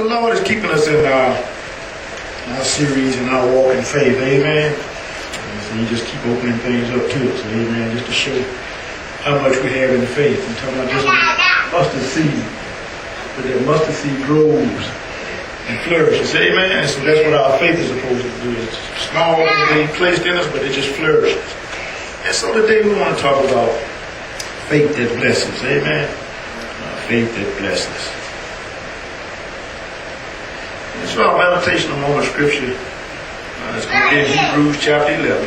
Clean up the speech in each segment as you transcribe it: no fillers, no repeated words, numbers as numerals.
The Lord is keeping us in our series and our walk in faith, amen. And so He just keep opening things up to us, amen, just to show how much we have in faith. I'm talking about just a mustard seed, but that mustard seed grows and flourishes, amen. And so that's what our faith is supposed to do. It's small and they placed in us, but it just flourishes. And so today we want to talk about faith that blesses, amen. Faith that blesses. So our meditation moment scripture is going to be in Hebrews chapter 11.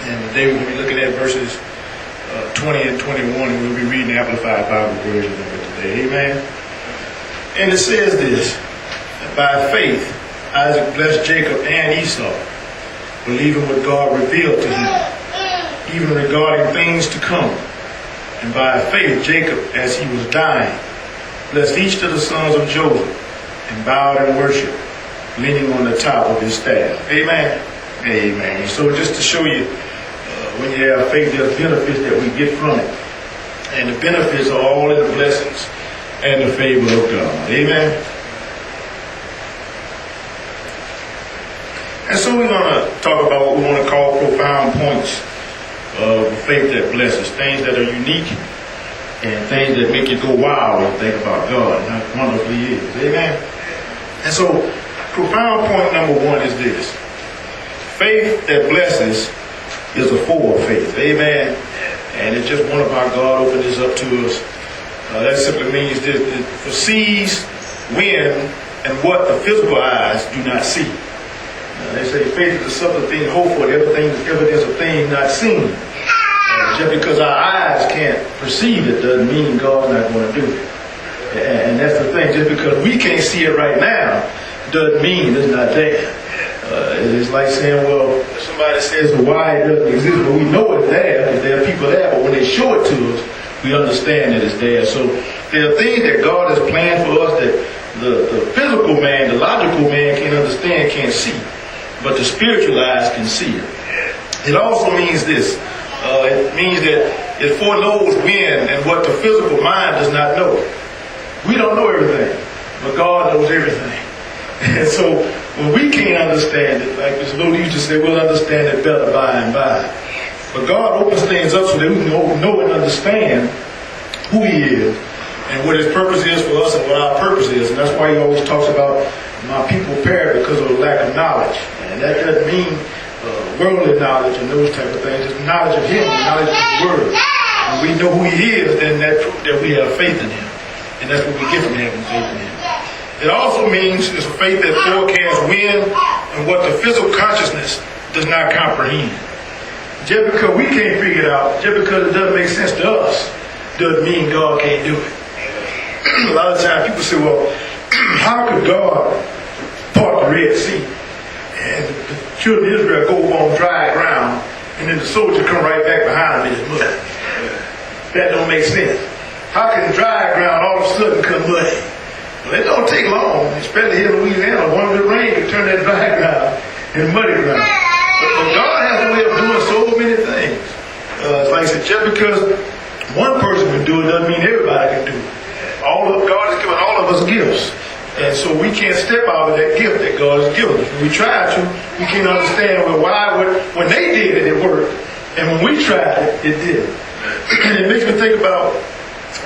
And today we're going to be looking at verses 20 and 21. And we'll be reading the Amplified Bible version of it today. Amen. And it says this, that by faith Isaac blessed Jacob and Esau, believing what God revealed to him, even regarding things to come. And by faith Jacob, as he was dying, blessed each of the sons of Joseph, and bowed in worship, leaning on the top of his staff. Amen. Amen. So just to show you, when you have faith, there's benefits that we get from it. And the benefits are all in the blessings and the favor of God. Amen. And so we're going to talk about what we want to call profound points of faith that blesses. Things that are unique and things that make you go wow when you think about God and how wonderful He is. Amen. And so, profound point number one is this. Faith that blesses is a forward faith. Amen. And it's just one of our God opened this up to us. That simply means that it foresees when and what the physical eyes do not see. They say faith is the substance thing hoped for, evidence of things not seen. Just because our eyes can't perceive it doesn't mean God's not going to do it. And that's the thing. Just because we can't see it right now doesn't mean it's not there. It's like saying, well, if somebody says why it doesn't exist, but we know it's there because there are people there. But when they show it to us, we understand that it's there. So there are things that God has planned for us that the physical man, the logical man can't understand, can't see. But the spiritual eyes can see it. It also means this. It means that it foreknows when and what the physical mind does not know. We don't know everything, but God knows everything. And so when we can't understand it, like Mr. Lou used to say, we'll understand it better by and by. But God opens things up so that we can know and understand who He is and what His purpose is for us and what our purpose is. And that's why He always talks about my people perish because of a lack of knowledge. And that doesn't mean worldly knowledge and those type of things. It's knowledge of Him, knowledge of His Word. When we know who He is, then that proves that we have faith in Him. And that's what we get from having faith in Him. It also means it's a faith that forecasts when and what the physical consciousness does not comprehend. Just because we can't figure it out, just because it doesn't make sense to us, doesn't mean God can't do it. A lot of times people say, well, how could God part the Red Sea? And the children of Israel go on dry ground, and then the soldiers come right back behind them in his mud. That don't make sense. How can dry ground all of a sudden come muddy? Well, it don't take long, especially here in Louisiana. One good rain can turn that dry ground into muddy ground. But God has a way of doing so many things. Like I said, just because one person can do it doesn't mean everybody can do it. God has given all of us gifts. And so we can't step out of that gift that God has given us. When we try to, we can't understand when they did it, it worked. And when we tried it, it didn't. And it makes me think about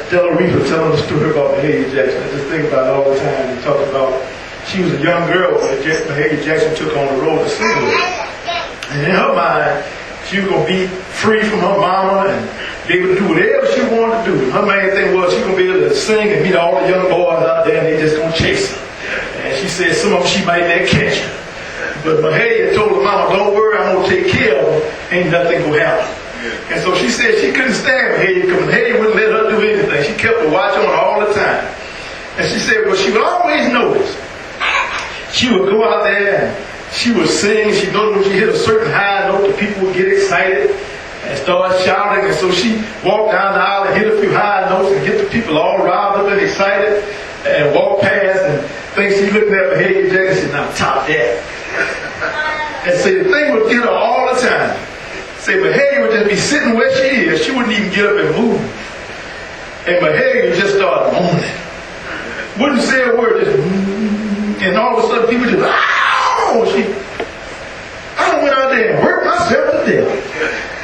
Della Reefer telling the story about Mahalia Jackson. I just think about it all the time. He talks about she was a young girl when Mahalia Jackson took on the role of singing. And in her mind, she was going to be free from her mama and be able to do whatever she wanted to do. Her main thing was she was going to be able to sing and meet all the young boys out there and they just going to chase her. And she said some of them she might not catch her. But Mahalia told her mama, don't worry, I'm going to take care of them. Ain't nothing going to happen. And so she said she couldn't stand Mahalia because Mahalia wouldn't let her do anything. She kept a watch on her all the time. And she said, well, she would always notice. She would go out there and she would sing. She noticed when she hit a certain high note, the people would get excited and start shouting. And so she walked down the aisle and hit a few high notes and get the people all riled up and excited and walk past and think she looking at Mahalia Jackson. She said, now top that. And say the thing would get her all the time. Say Mahalia would just be sitting where she is. She wouldn't even get up and move. And Mahalia just started moaning. wouldn't say a word, just, and all of a sudden people just, I went out there and worked myself to death.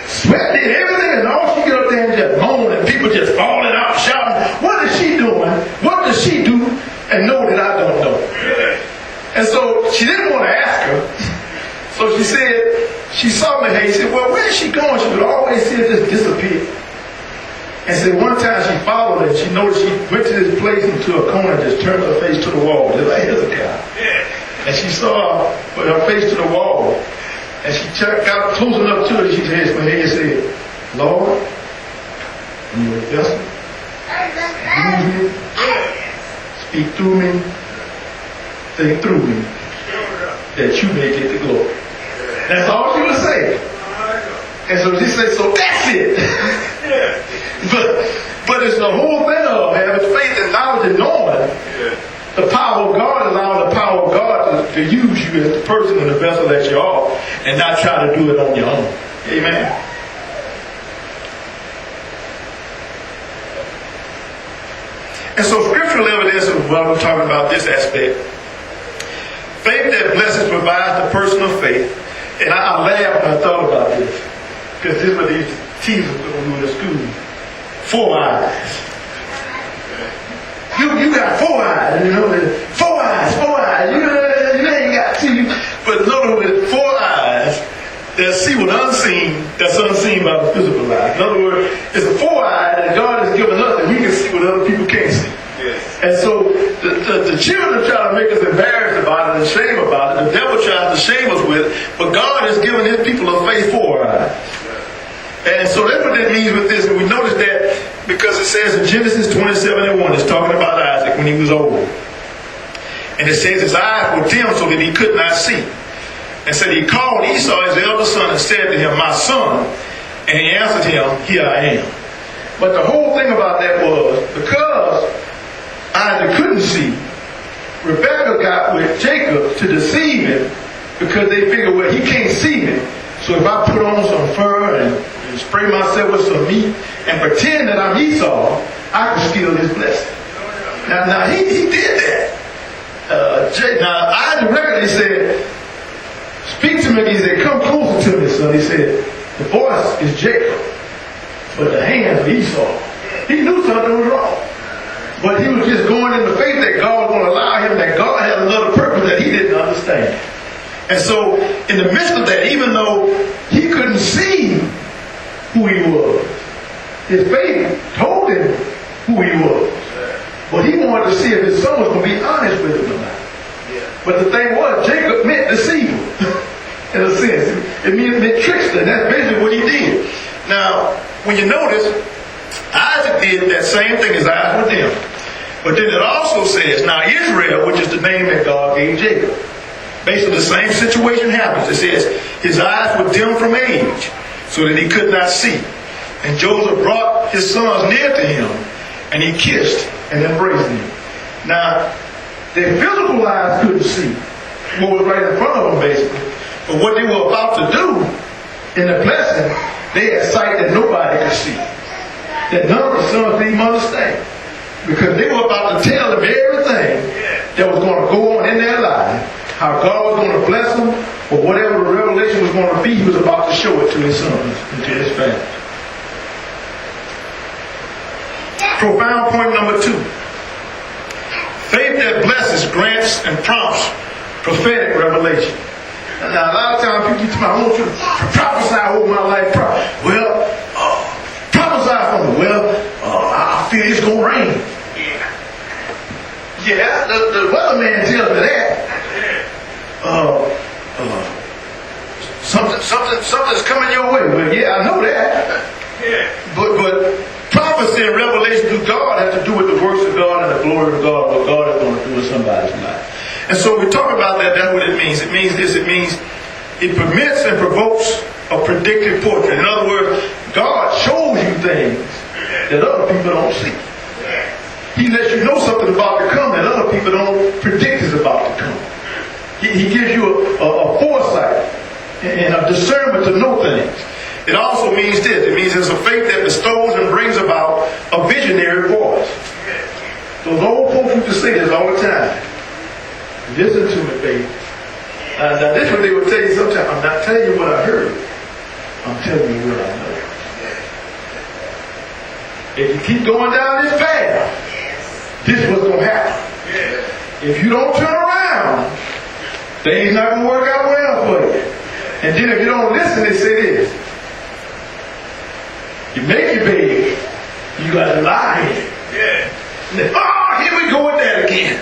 Sweat did everything, and all she get up there and just moan, and people just falling out shouting, what is she doing? What does she do? And know that I don't know. And so she didn't want to ask her. So she said, she saw me here. She said, well, where is she going? She would always see her just disappear. And said one time she followed her and she noticed she went to this place into a corner and just turned her face to the wall. Just like Hezekiah. And she saw her put her face to the wall. And she got close enough to it. She raised her head and said, Lord, I'm your vessel. Use me. Speak through me. Think through me. That you may get the glory. That's all she was saying. And so she said, so that's it. But it's the whole thing of having faith and knowledge and knowing the power of God, allowing the power of God to use you as the person and the vessel that you are, and not try to do it on your own. Amen. And so scriptural evidence of what we're talking about this aspect. Faith that blesses provides the person of faith. And I laughed when I thought about this. Because this is what these teachers when we were in school. 4 eyes. You got 4 eyes, you know. 4 eyes. You ain't got 2. But notice with 4 eyes, that see what unseen, that's unseen by the physical eye. In other words, it's a 4 eye that God has given us that we can see what other people can't see. Yes. And so the children try to make us embarrassed about it and shame about it. The devil tries to shame us with it. But God has given his people of faith 4 eyes. And so that's what that means with this. And we notice that because it says in Genesis 27:1, it's talking about Isaac when he was old. And it says his eyes were dim so that he could not see. And said he called Esau, his eldest son, and said to him, my son. And he answered him, here I am. But the whole thing about that was, because Isaac couldn't see, Rebekah got with Jacob to deceive him, because they figured, well, he can't see me. So if I put on some fur and spray myself with some meat and pretend that I'm Esau, I can steal his blessing. Now he did that. Now Isaac reckoned, he said, speak to me. He said, come closer to me, son. He said, the voice is Jacob, but the hands are Esau. He knew something was wrong. But he was just going in the faith that God was going to allow him, that God had another purpose that he didn't understand. And so, in the midst of that, even though he couldn't see who he was, his faith told him who he was. But he wanted to see if his son was going to be honest with him or not. But the thing was, Jacob meant deceiver, in a sense. It meant trickster, and that's basically what he did. Now, when you notice, Isaac did that same thing as eyes with them. But then it also says, now Israel, which is the name that God gave Jacob, basically the same situation happens. It says, his eyes were dim from age, so that he could not see. And Joseph brought his sons near to him, and he kissed and embraced them. Now, their physical eyes couldn't see what was right in front of them, basically. But what they were about to do in the blessing, they had sight that nobody could see, that none of the sons could even understand. Because they were about to tell them everything that was going to go on in their life, how God was going to bless them, or whatever the revelation was going to be, he was about to show it to his sons and to his family. Profound point number 2. Faith that blesses, grants, and prompts prophetic revelation. Now, a lot of times people tell me, I want you to prophesy over my life. Well, prophesy for me. Well, I feel it's going to rain. Yeah, the weatherman tells me that. Something's coming your way. Well, yeah, I know that. But prophecy and revelation through God has to do with the works of God and the glory of God, what God is going to do in somebody's life. And so we talk about that, that's what it means. It means this, it means it permits and provokes a predictive portrait. In other words, God shows you things that other people don't see. He lets you know something about to come that other people don't predict is about to come. He gives you a foresight and a discernment to know things. It also means this. It means it's a faith that bestows and brings about a visionary voice. Those old folks used to say say this all the time. Listen to me, baby. Now this is what they will tell you sometimes. I'm not telling you what I heard. I'm telling you what I know. If you keep going down this path, this is what's going to happen. If you don't turn around, things not going to work out well for you. And then if you don't listen, they say this. You make your bed, you got to lie in it. Oh, here we go with that again.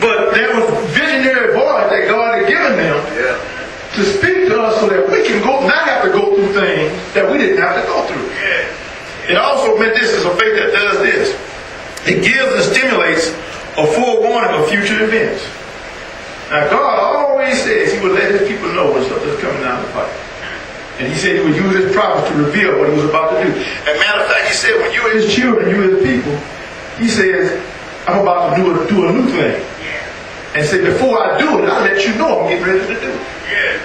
But there was visionary voice that God had given them to speak to us so that we can not have to go through things that we didn't have to go through. It also meant this is a faith that does this. It gives and stimulates a forewarning of future events. Now God always says he would let his people know when stuff is coming down the pipe. And he said he would use his prophets to reveal what he was about to do. As a matter of fact, he said when you are his children, you are his people, he says, I'm about to do a new thing. And say, before I do it, I'll let you know I'm getting ready to do it.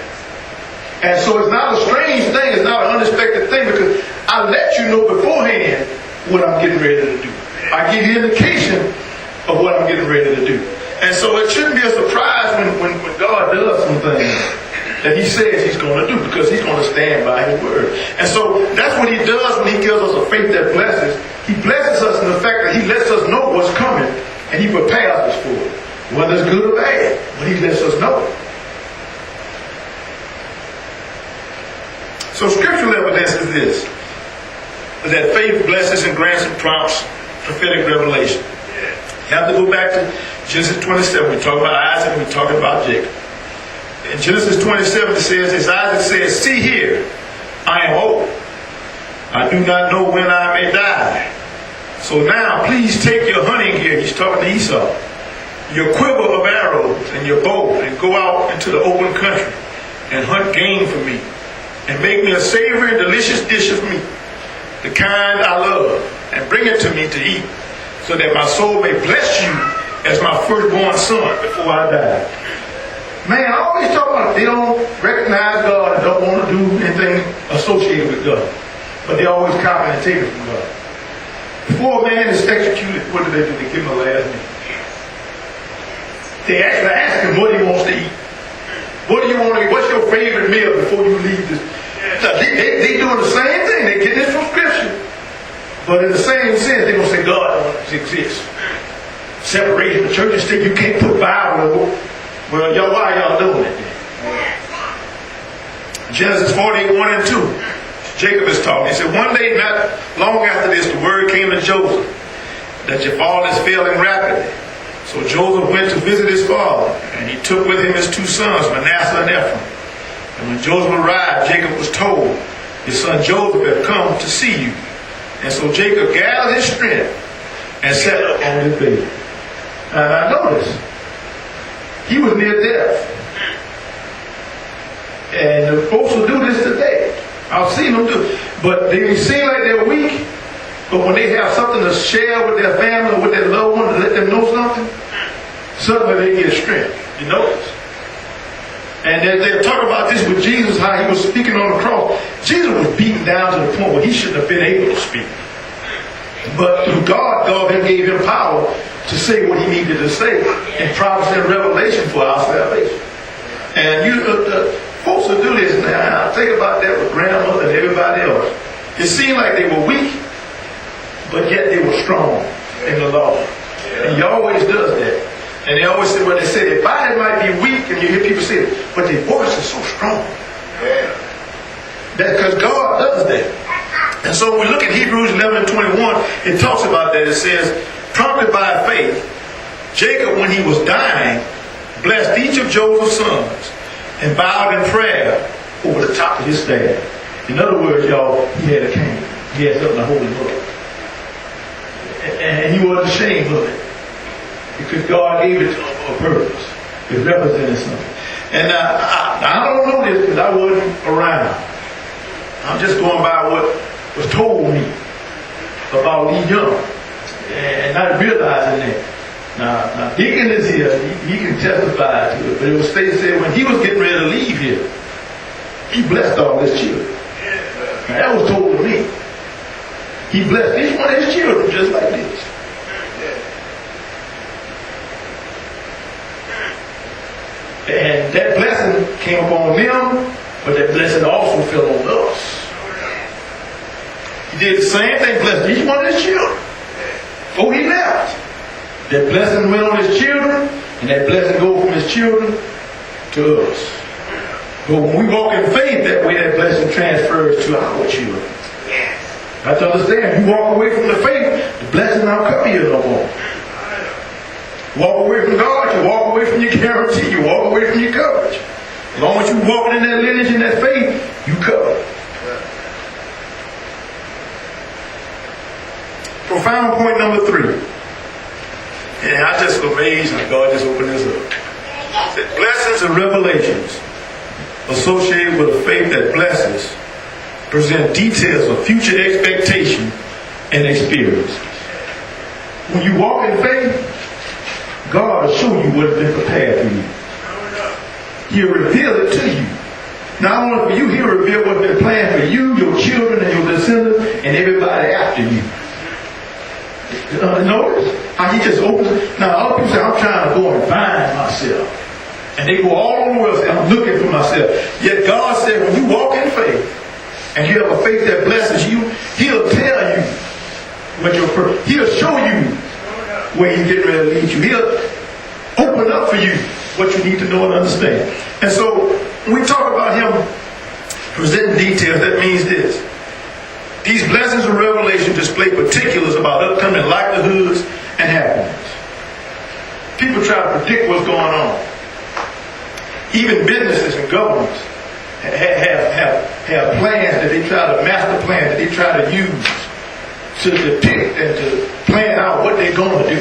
And so it's not a strange thing, it's not an unexpected thing, because I let you know beforehand what I'm getting ready to do. I give you indication of what I'm getting ready to do. And so it shouldn't be a surprise when God does some things that he says he's going to do, because he's going to stand by his word. And so that's what he does when he gives us a faith that blesses. He blesses us in the fact that he lets us know what's coming and he prepares us for it. Whether it's good or bad, but he lets us know. So scriptural evidence is this, that faith blesses and grants and prompts prophetic revelation. You have to go back to Genesis 27. We talk about Isaac and we talk about Jacob. In Genesis 27 it says, as Isaac says, see here, I am old. I do not know when I may die. So now please take your hunting gear. He's talking to Esau. Your quiver of arrows and your bow, and go out into the open country and hunt game for me, and make me a savory and delicious dish of meat, the kind I love, and bring it to me to eat, so that my soul may bless you as my firstborn son before I die. Man, I always talk about they don't recognize God and don't want to do anything associated with God, but they always copy and take it from God. Before a man is executed, what do? They give him a last name. They actually ask him what he wants to eat. What do you want to eat? What's your favorite meal before you leave this? They doing the same thing. They get this from Scripture. But in the same sense, they're going to say God exists. Separating the church and state, you can't put Bible. Well, y'all, why y'all doing it? Genesis 48, 1 and 2. Jacob is talking. He said, one day not long after this, the word came to Joseph that your father is failing rapidly. So Joseph went to visit his father, and he took with him his two sons, Manasseh and Ephraim. And when Joseph arrived, Jacob was told, his son Joseph had come to see you. And so Jacob gathered his strength and sat up on his bed. And I noticed, he was near death. And the folks will do this today. I've seen them do it. But they seem like they're weak. But when they have something to share with their family or with their loved one to let them know something, suddenly they get strength. You notice? And they'll talk about this with Jesus, how he was speaking on the cross. Jesus was beaten down to the point where he shouldn't have been able to speak. But through God then gave him power to say what he needed to say in prophecy and revelation for our salvation. And folks will do this now. I think about that with grandmother and everybody else. It seemed like they were weak, but yet they were strong in the Lord. And he always does that. And they always say, well, they say their body might be weak, and you hear people say it, but their voice is so strong. That's because God does that. And so when we look at Hebrews 11 and 21, it talks about that. It says, prompted by faith, Jacob, when he was dying, blessed each of Joseph's sons and bowed in prayer over the top of his staff. In other words, y'all, he had a cane. He had something to hold him up. And he wasn't ashamed of it, because God gave it to him for a purpose. It represented something. And I don't know this because I wasn't around. I'm just going by what was told me about Lee Young, and not realizing that. Now Deacon is here. He can testify to it. But it was said when he was getting ready to leave here, he blessed all his children. Now, that was told to me. He blessed each one of his children just like this. that blessing came upon them, but that blessing also fell on us. He did the same thing, blessed each one of his children. Before he left, that blessing went on his children, and that blessing goes from his children to us. But when we walk in faith, that way that blessing transfers to our children. You have to understand, you walk away from the faith, the blessing don't come here no more. Walk away from God, you walk away from your guarantee, you walk away from your coverage. As long as you walking in that lineage and that faith, you cover. Profound point number 3. And I just amazed how God just opened this up. That blessings and revelations associated with a faith that blesses present details of future expectation and experience. When you walk in faith, God will show you what has been prepared for you. He'll reveal it to you. Not only for you, he'll reveal what's been planned for you, your children, and your descendants, and everybody after you. Notice how he just opens it. Now, other people say, I'm trying to go and find myself. And they go all over the world and say, I'm looking for myself. Yet God said, when you walk in faith, and you have a faith that blesses you, he'll tell you what your purpose. He'll show you where he's getting ready to lead you. He'll open up for you what you need to know and understand. And so, when we talk about him presenting details, that means this. These blessings and revelation display particulars about upcoming likelihoods and happenings. People try to predict what's going on. Even businesses and governments have plans that they try to, master plans that they try to use to depict and to plan out what they're going to do.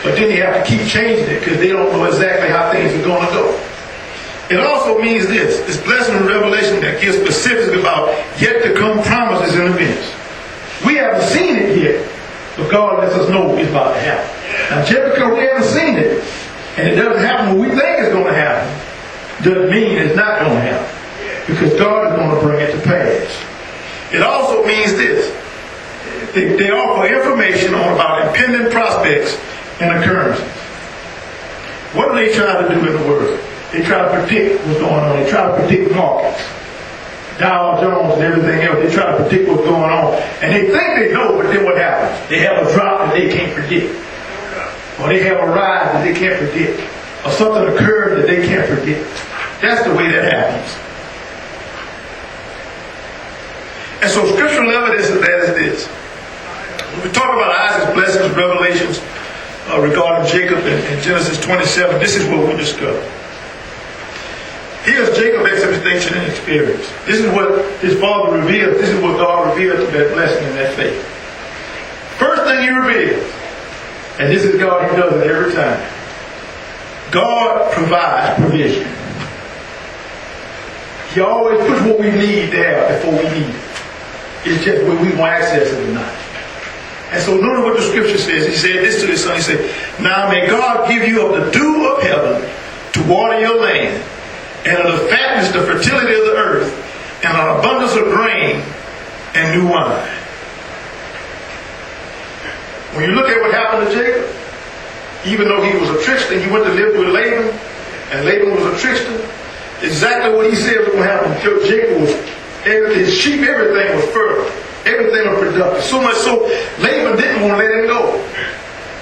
But then they have to keep changing it because they don't know exactly how things are going to go. It also means this blessing and revelation that gives specifics about yet to come promises and events. We haven't seen it yet, but God lets us know it's about to happen. Now, just because we haven't seen it, and it doesn't happen when we think it's going to happen, doesn't mean it's not going to happen. Because God is going to bring it to pass. It also means this. They offer information on about impending prospects and occurrences. What do they try to do in the world? They try to predict what's going on. They try to predict markets. Dow Jones and everything else. They try to predict what's going on. And they think they know, but then what happens? They have a drop that they can't predict. Or they have a rise that they can't predict. Or something occurs that they can't predict. That's the way that happens. And so scriptural evidence of that is this. When we talk about Isaac's blessings, revelations regarding Jacob in Genesis 27, this is what we discover. Here's Jacob's expectation and experience. This is what his father revealed. This is what God revealed to that blessing and that faith. First thing he reveals, and this is God, he does it every time. God provides provision. He always puts what we need there before we need it. It's just whether we want access it or not. And so notice what the scripture says. He said this to his son. He said, now may God give you of the dew of heaven to water your land, and of the fatness, the fertility of the earth, and an abundance of grain and new wine. When you look at what happened to Jacob, even though he was a trickster, he went to live with Laban, and Laban was a trickster. Exactly what he said was going to happen. Jacob was, his sheep, everything was fertile. Everything was productive. So much so, Laban didn't want to let him go.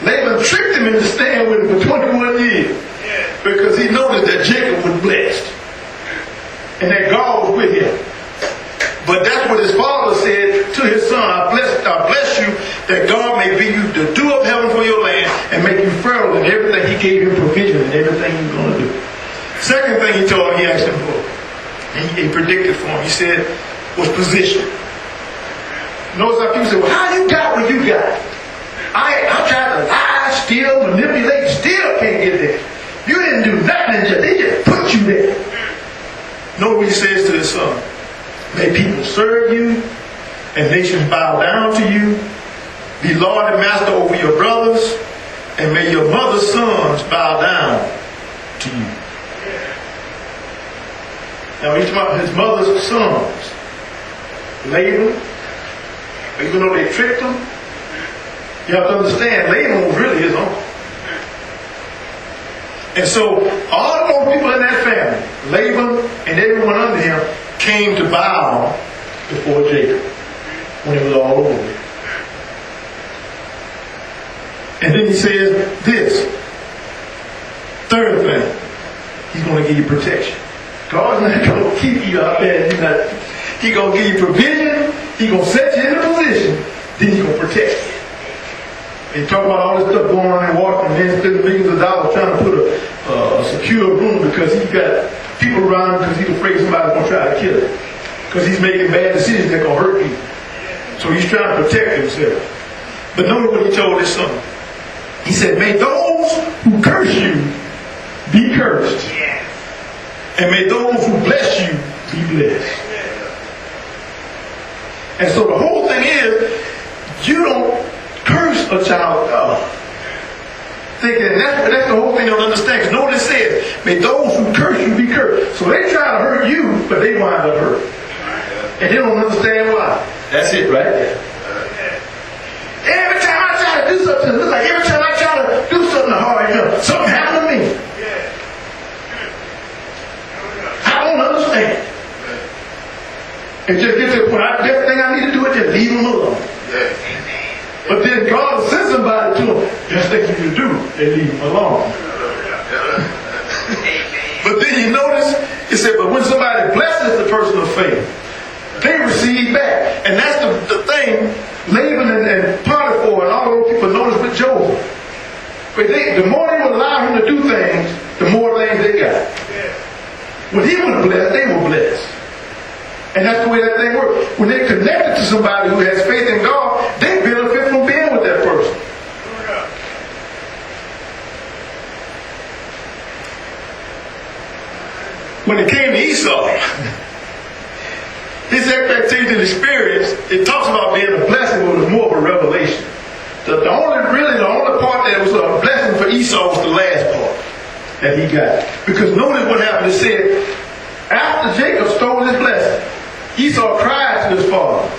Laban tricked him into staying with him for 21 years. Because he noticed that Jacob was blessed. And that God was with him. But that's what his father said to his son. I bless you that God may give you the dew of heaven for your land and make you fertile in everything. He gave him provision in everything he was going to do. Second thing he told him, he asked him for. And he predicted for him. He said, was position. Notice how people say, well, how you got what you got? I tried to lie, steal, manipulate, still can't get there. You didn't do nothing, they just put you there. Notice what he says to his son. May people serve you, and nations bow down to you. Be Lord and master over your brothers, and may your mother's sons bow down to you. Now he's talking about his mother's sons. Laban, even though they tricked him, you have to understand, Laban was really his uncle. And so, all those people in that family, Laban and everyone under him came to bow before Jacob when it was all over. And then he says this. Third thing, he's going to give you protection. God's not going to keep you out there. He's going to give you provision. He's going to set you in a position. Then he's going to protect you. And talk about all this stuff going on in Washington, men spending millions of dollars trying to put a secure room because he's got people around him because he's afraid somebody's going to try to kill him. Because he's making bad decisions that are going to hurt people. So he's trying to protect himself. But notice what he told his son. He said, may those who curse you be cursed. And may those who bless you be blessed. And so the whole thing is, you don't curse a child of God. Thinking that's the whole thing you don't understand. Because notice it says, may those who curse you be cursed. So they try to hurt you, but they wind up hurt. And they don't understand why. That's it right there. Every time I try to do something, it's like every time I try to do something hard, something happened to me. I don't understand. It just gets to the point, everything I need to do is just leave them alone. But then God will send somebody to them. Just thing for you to do, they leave them alone. But then you notice, it said, but when somebody blesses the person of faith, they receive back. And that's the thing Laban and Potiphar and all those people noticed with Joseph. But the more they would allow him to do things, the more things they got. When he was blessed, they were blessed. And that's the way that thing works. When they're connected to somebody who has faith in God, they benefit from being with that person. When it came to Esau, his expectation and experience, it talks about being a blessing, but it was more of a revelation. The only part that was a blessing for Esau was the last part that he got. Because notice what happened. It said, after Jacob stole his blessing, Esau cried to his father,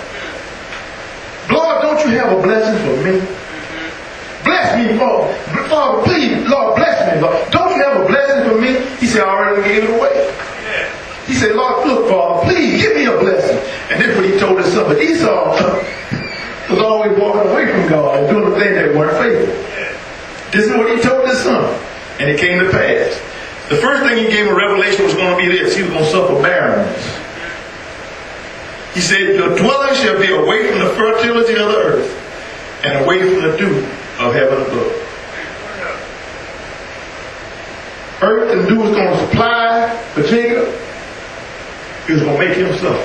Lord, don't you have a blessing for me? Bless me, Father. Father, please, Lord, bless me, Lord. Don't you have a blessing for me? He said, I already gave it away. He said, Lord, look, Father, please give me a blessing. And this is what he told his son. But Esau was always walking away from God and doing the things that weren't faithful. This is what he told his son. And it came to pass. The first thing he gave him a revelation was going to be this. He was going to suffer barrenness. He said, your dwelling shall be away from the fertility of the earth and away from the dew of heaven above. Earth and dew was going to supply for Jacob. He was going to make him suffer.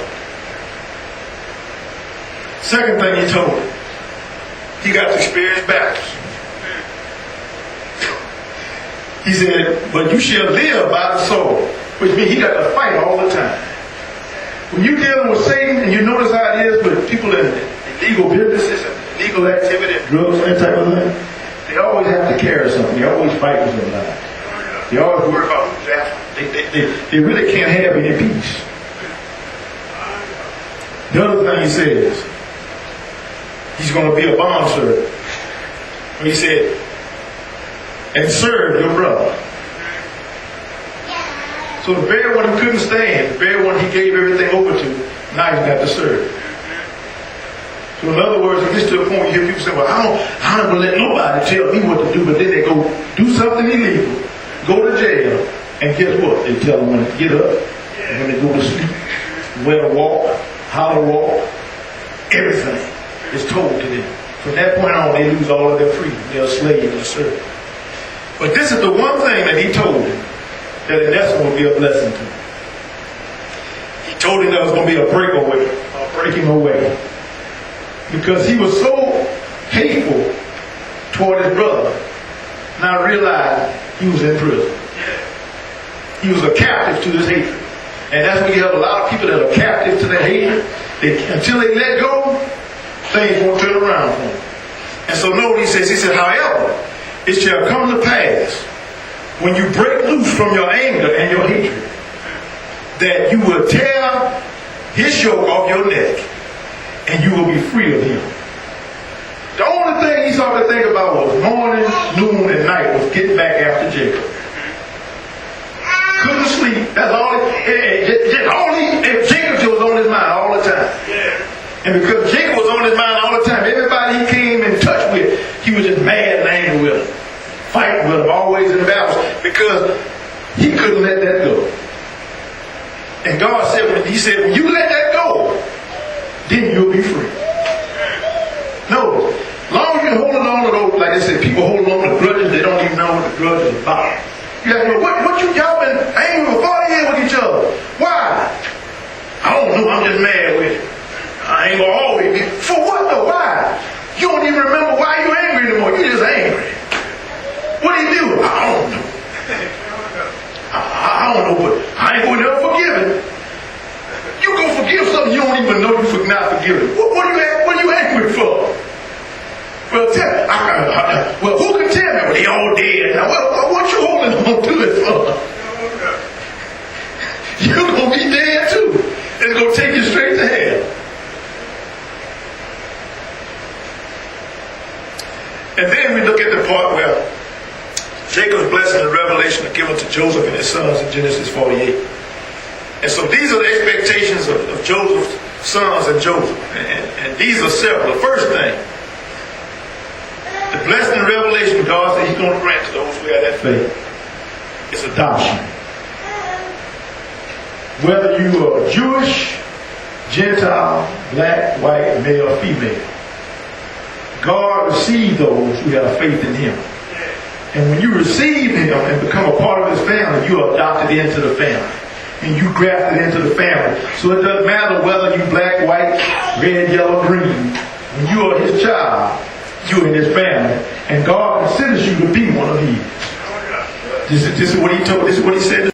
Second thing he told him, he got to experience battles. He said, but you shall live by the sword, which means he got to fight all the time. When you're dealing with Satan, and you notice how it is with people in illegal businesses and legal activity and drugs and that type of thing, they always have to carry something. They always fight with somebody. They always worry about who's after them. They really can't have any peace. The other thing he says, he's going to be a bondservant. He said, and serve your brother. So the very one he couldn't stand, the very one he gave everything over to, now he's got to serve. So in other words, it gets to a point you hear people say, well, I don't let nobody tell me what to do, but then they go do something illegal, go to jail, and guess what? They tell them when to get up, and when they go to sleep, where to walk, how to walk, everything is told to them. From that point on, they lose all of their freedom. They're a slave to serve. But this is the one thing that he told them that in essence would be a blessing to him. He told him there was going to be a breaking away. Because he was so hateful toward his brother, now realized he was in prison. He was a captive to this hatred. And that's when you have a lot of people that are captive to their hatred. Until they let go, things won't turn around for them. And so note he said, however, it shall come to pass when you break loose from your anger and your hatred, that you will tear his yoke off your neck, and you will be free of him. The only thing he saw to think about was morning, noon, and night was getting back after Jacob. Couldn't sleep. sleep. That's all. Jacob was on his mind all the time. And because Jacob was on his mind all the time, everybody he came in touch with, he was just mad and angry with them, fighting with them, always in battles, because he couldn't let that go. And God said, he said, when you let that go, then you'll be free. No, as long as you're holding on to those, like I said, people hold on to grudges, they don't even know what the grudge is about. You ask, well, what y'all been angry for 40 years with each other? Why? I don't know, I'm just mad with you. I ain't gonna always be. For what though? Why? You don't even remember why you're angry anymore. You're just angry. What do you do? I don't know. I don't know, but I ain't gonna never forgive it. You gonna forgive something you don't even know you not forgiven. What are you angry for? Well, who can tell me? Well, they all dead now. What you holding on to it for? You're gonna be dead too. It's gonna take you straight to hell. And then we look at the part where Jacob's blessing and revelation are given to Joseph and his sons in Genesis 48. And so these are the expectations of Joseph's sons and Joseph. And these are several. The first thing, the blessing and revelation God said he's going to grant to those who have that faith is adoption. Whether you are Jewish, Gentile, black, white, male, female, God received those who had a faith in him. And when you receive him and become a part of his family, you are adopted into the family. And you grafted into the family. So it doesn't matter whether you black, white, red, yellow, green. When you are his child, you are in his family. And God considers you to be one of these. This is what he told. This is what he said.